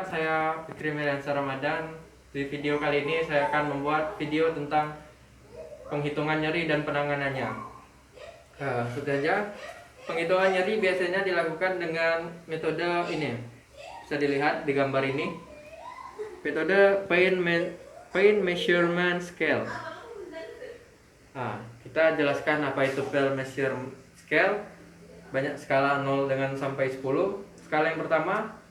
Saya Fikri Meriansa Ramadan. Di video kali ini saya akan membuat video tentang penghitungan nyeri dan penanganannya. Saja, penghitungan nyeri biasanya dilakukan dengan metode ini. Bisa dilihat di gambar ini. Metode pain measurement scale. Kita jelaskan apa itu pain measurement scale. Banyak skala 0 dengan sampai 10. Skala yang pertama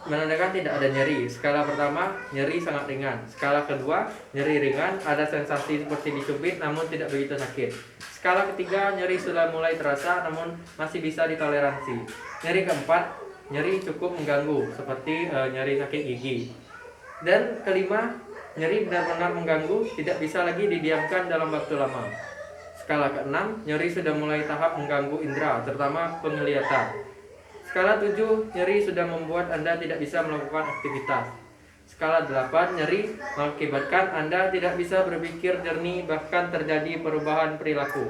menandakan tidak ada nyeri. Skala pertama, nyeri sangat ringan. Skala kedua, nyeri ringan, ada sensasi seperti dicubit namun tidak begitu sakit. Skala ketiga, nyeri sudah mulai terasa namun masih bisa ditoleransi. Nyeri keempat, nyeri cukup mengganggu seperti nyeri sakit gigi. Dan kelima, nyeri benar-benar mengganggu, tidak bisa lagi didiamkan dalam waktu lama. Skala keenam, nyeri sudah mulai tahap mengganggu indera, terutama penglihatan. Skala 7, nyeri sudah membuat Anda tidak bisa melakukan aktivitas. Skala 8, nyeri mengakibatkan Anda tidak bisa berpikir jernih, bahkan terjadi perubahan perilaku.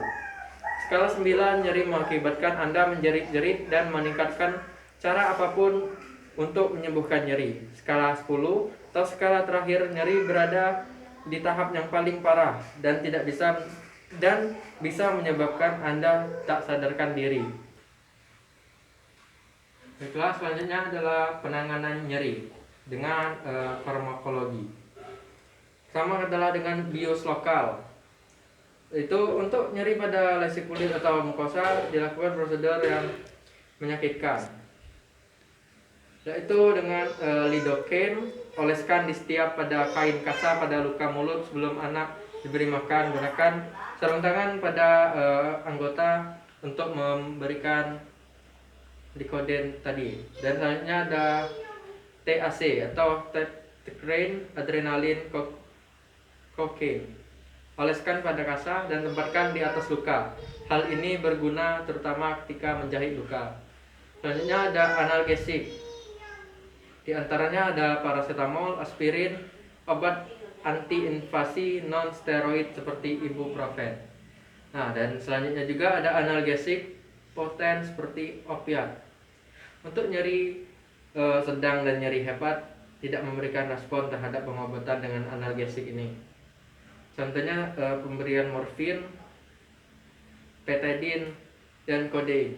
Skala 9, nyeri mengakibatkan Anda menjerit-jerit dan meningkatkan cara apapun untuk menyembuhkan nyeri. Skala 10 atau skala terakhir, nyeri berada di tahap yang paling parah dan bisa menyebabkan Anda tak sadarkan diri. Baiklah, selanjutnya adalah penanganan nyeri dengan farmakologi. Sama adalah dengan bius lokal. Itu untuk nyeri pada lesi kulit atau mukosa dilakukan prosedur yang menyakitkan, yaitu dengan lidocaine, oleskan di setiap pada kain kasa pada luka mulut sebelum anak diberi makan. Gunakan sarung tangan pada anggota untuk memberikan Lidocaine tadi. Dan selanjutnya ada TAC atau Train Adrenaline Cocaine. Oleskan pada kasa dan tempatkan di atas luka. Hal ini berguna terutama ketika menjahit luka. Selanjutnya ada analgesik. Di antaranya ada paracetamol, aspirin, obat antiinflasi non steroid seperti ibuprofen. Dan selanjutnya juga ada analgesik poten seperti opiat. Untuk nyeri sedang dan nyeri hebat tidak memberikan respon terhadap pengobatan dengan analgesik ini. Contohnya pemberian morfin, betadine, dan kodein.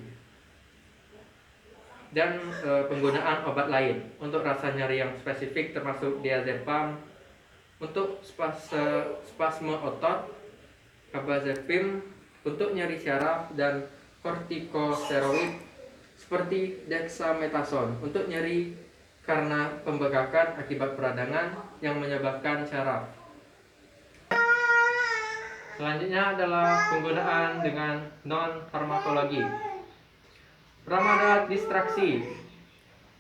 Dan penggunaan obat lain untuk rasa nyeri yang spesifik termasuk diazepam, untuk spasme otot, carbazepam untuk nyeri syaraf, dan kortikosteroid seperti dexamethasone untuk nyeri karena pembengkakan akibat peradangan yang menyebabkan syaraf. Selanjutnya adalah penggunaan dengan non-farmakologi. Pertama ada distraksi,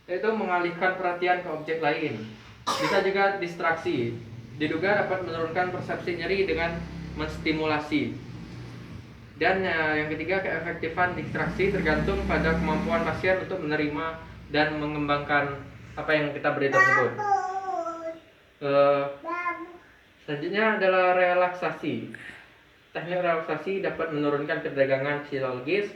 yaitu mengalihkan perhatian ke objek lain. Bisa juga distraksi, diduga dapat menurunkan persepsi nyeri dengan menstimulasi. Dan yang ketiga, keefektifan distraksi tergantung pada kemampuan pasien untuk menerima dan mengembangkan apa yang kita beri tersebut. Selanjutnya adalah relaksasi. Teknik relaksasi dapat menurunkan ketegangan fisiologis.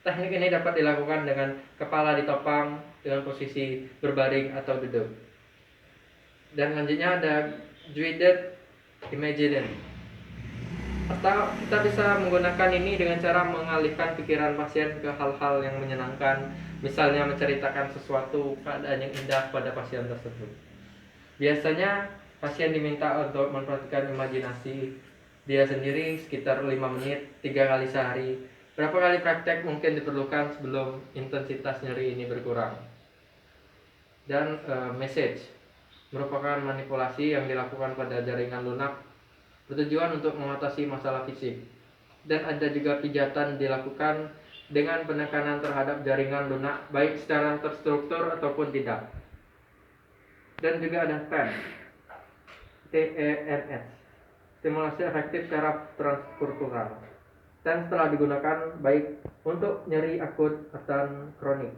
Teknik ini dapat dilakukan dengan kepala ditopang dengan posisi berbaring atau duduk. Dan selanjutnya ada guided imagining. Atau kita bisa menggunakan ini dengan cara mengalihkan pikiran pasien ke hal-hal yang menyenangkan, misalnya menceritakan sesuatu keadaan yang indah pada pasien tersebut. Biasanya pasien diminta untuk memperhatikan imajinasi dia sendiri sekitar 5 menit 3 kali sehari. Berapa kali praktek mungkin diperlukan sebelum intensitas nyeri ini berkurang. Dan message merupakan manipulasi yang dilakukan pada jaringan lunak bertujuan untuk mengatasi masalah fisik. Dan ada juga pijatan dilakukan dengan penekanan terhadap jaringan lunak baik secara terstruktur ataupun tidak. Dan juga ada TENS, stimulasi efektif secara transkultural. TENS telah digunakan baik untuk nyeri akut atau kronik.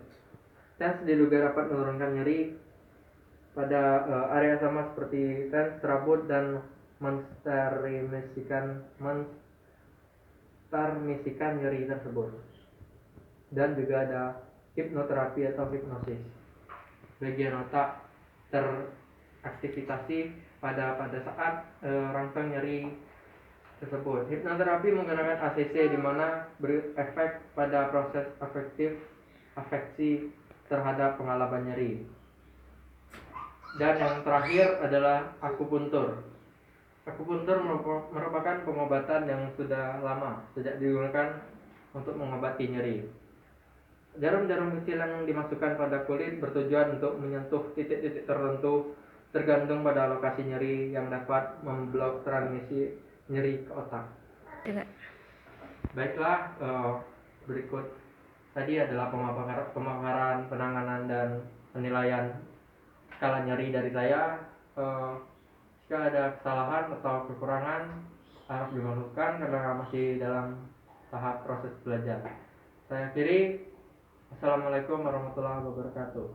TENS diduga dapat menurunkan nyeri pada area sama seperti TENS, serabut, dan menstermisikan nyeri tersebut. Dan juga ada hipnoterapi atau hipnosis bagian otak teraktivasi pada saat rangsang nyeri tersebut. Hipnoterapi menggunakan ACC di mana berefek pada proses afeksi terhadap pengalaman nyeri. Dan yang terakhir adalah akupuntur. Akupuntur merupakan pengobatan yang sudah lama sejak digunakan untuk mengobati nyeri. Jarum-jarum kecil yang dimasukkan pada kulit bertujuan untuk menyentuh titik-titik tertentu tergantung pada lokasi nyeri yang dapat memblok transmisi nyeri ke otak. Baiklah, berikut tadi adalah pemaparan, penanganan dan penilaian skala nyeri dari saya. Jika ada kesalahan atau kekurangan harap dimaklumkan karena masih dalam tahap proses belajar. Saya akhiri. Assalamualaikum warahmatullahi wabarakatuh.